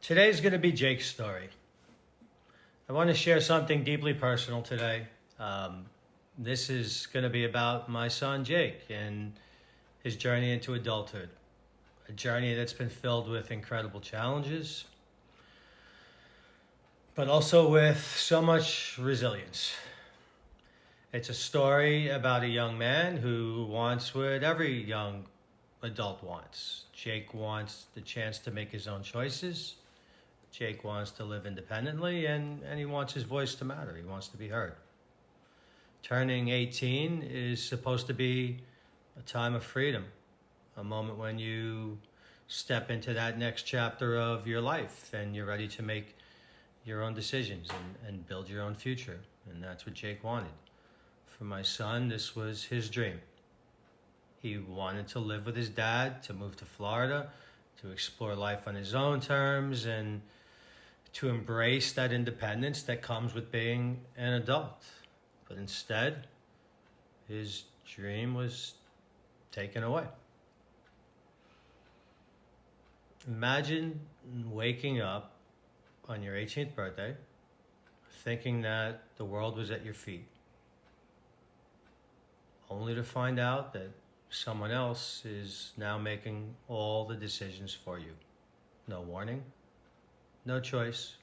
Today's going to be Jake's story. I want to share something deeply personal today. This is going to be about my son Jake and his journey into adulthood. A journey that's been filled with incredible challenges, but also with so much resilience. It's a story about a young man who wants what every young adult wants. Jake wants the chance to make his own choices. Jake wants to live independently, and he wants his voice to matter. He wants to be heard. Turning 18 is supposed to be a time of freedom, a moment when you step into that next chapter of your life and you're ready to make your own decisions and build your own future. And that's what Jake wanted. For my son, this was his dream. He wanted to live with his dad, to move to Florida, to explore life on his own terms, and to embrace that independence that comes with being an adult. But instead, his dream was taken away. Imagine waking up on your 18th birthday thinking that the world was at your feet, only to find out that someone else is now making all the decisions for you. No warning, no choice,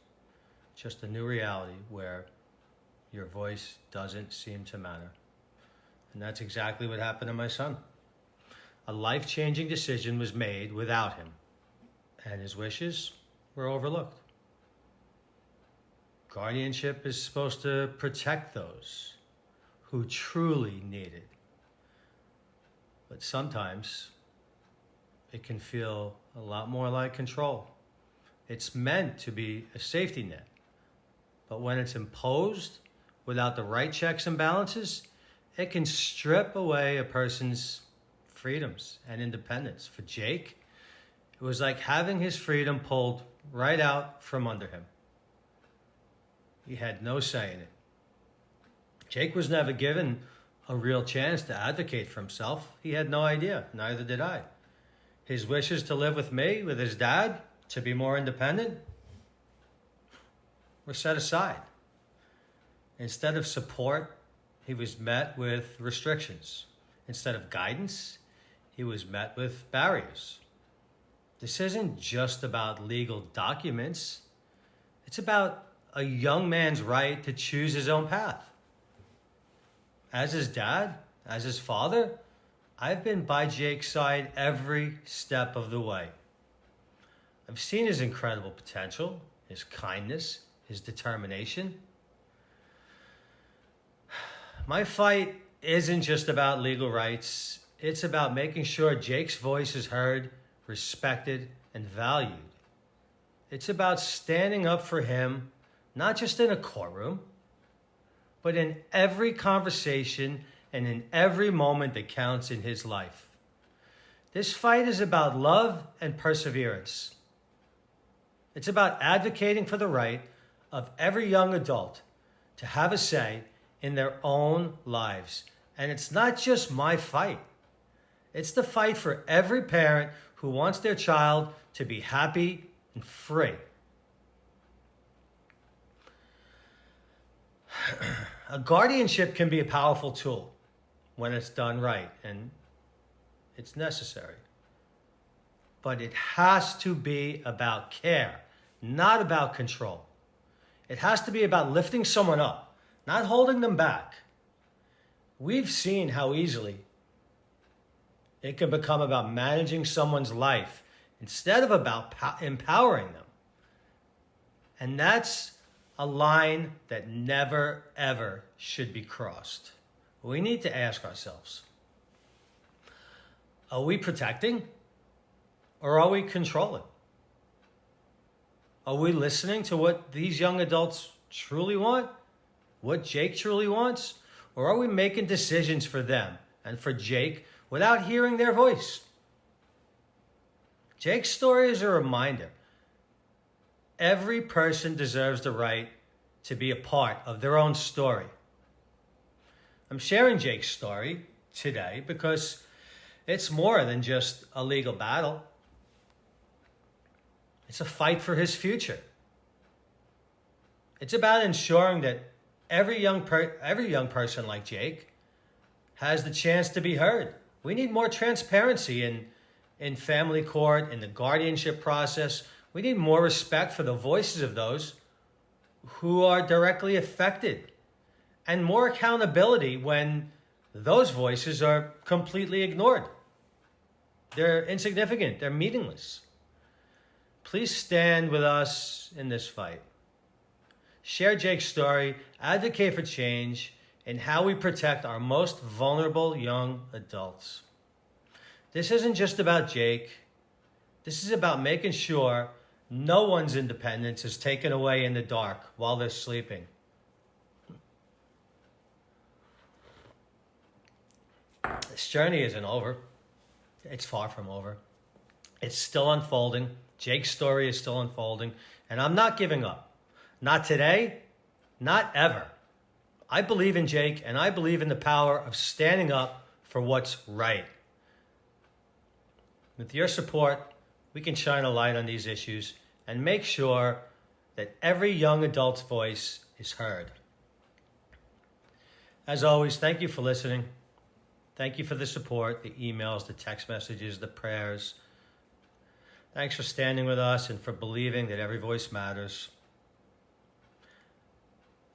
just a new reality where your voice doesn't seem to matter. And that's exactly what happened to my son. A life-changing decision was made without him, and his wishes were overlooked. Guardianship is supposed to protect those who truly need it. But sometimes it can feel a lot more like control. It's meant to be a safety net. But when it's imposed without the right checks and balances, it can strip away a person's freedoms and independence. For Jake, it was like having his freedom pulled right out from under him. He had no say in it. Jake was never given a real chance to advocate for himself. He had no idea, neither did I. His wishes to live with me, with his dad, to be more independent, were set aside. Instead of support, he was met with restrictions. Instead of guidance, he was met with barriers. This isn't just about legal documents. It's about a young man's right to choose his own path. As his dad, as his father, I've been by Jake's side every step of the way. I've seen his incredible potential, his kindness, his determination. My fight isn't just about legal rights. It's about making sure Jake's voice is heard, respected, and valued. It's about standing up for him, not just in a courtroom, but in every conversation and in every moment that counts in his life. This fight is about love and perseverance. It's about advocating for the right of every young adult to have a say in their own lives. And it's not just my fight. It's the fight for every parent who wants their child to be happy and free. A guardianship can be a powerful tool when it's done right, and it's necessary. But it has to be about care, not about control. It has to be about lifting someone up, not holding them back. We've seen how easily it can become about managing someone's life instead of about empowering them. And that's a line that never, ever should be crossed. We need to ask ourselves, are we protecting or are we controlling? Are we listening to what these young adults truly want? What Jake truly wants? Or are we making decisions for them and for Jake without hearing their voice? Jake's story is a reminder. Every person deserves the right to be a part of their own story. I'm sharing Jake's story today because it's more than just a legal battle. It's a fight for his future. It's about ensuring that every young person like Jake has the chance to be heard. We need more transparency in family court, in the guardianship process. We need more respect for the voices of those who are directly affected, and more accountability when those voices are completely ignored. They're insignificant, they're meaningless. Please stand with us in this fight. Share Jake's story, advocate for change in how we protect our most vulnerable young adults. This isn't just about Jake. This is about making sure no one's independence is taken away in the dark while they're sleeping. This journey isn't over. It's far from over. It's still unfolding. Jake's story is still unfolding. And I'm not giving up. Not today, not ever. I believe in Jake, and I believe in the power of standing up for what's right. With your support, we can shine a light on these issues and make sure that every young adult's voice is heard. As always, thank you for listening. Thank you for the support, the emails, the text messages, the prayers. Thanks for standing with us and for believing that every voice matters.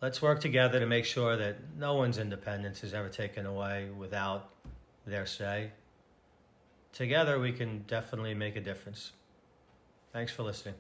Let's work together to make sure that no one's independence is ever taken away without their say. Together, we can definitely make a difference. Thanks for listening.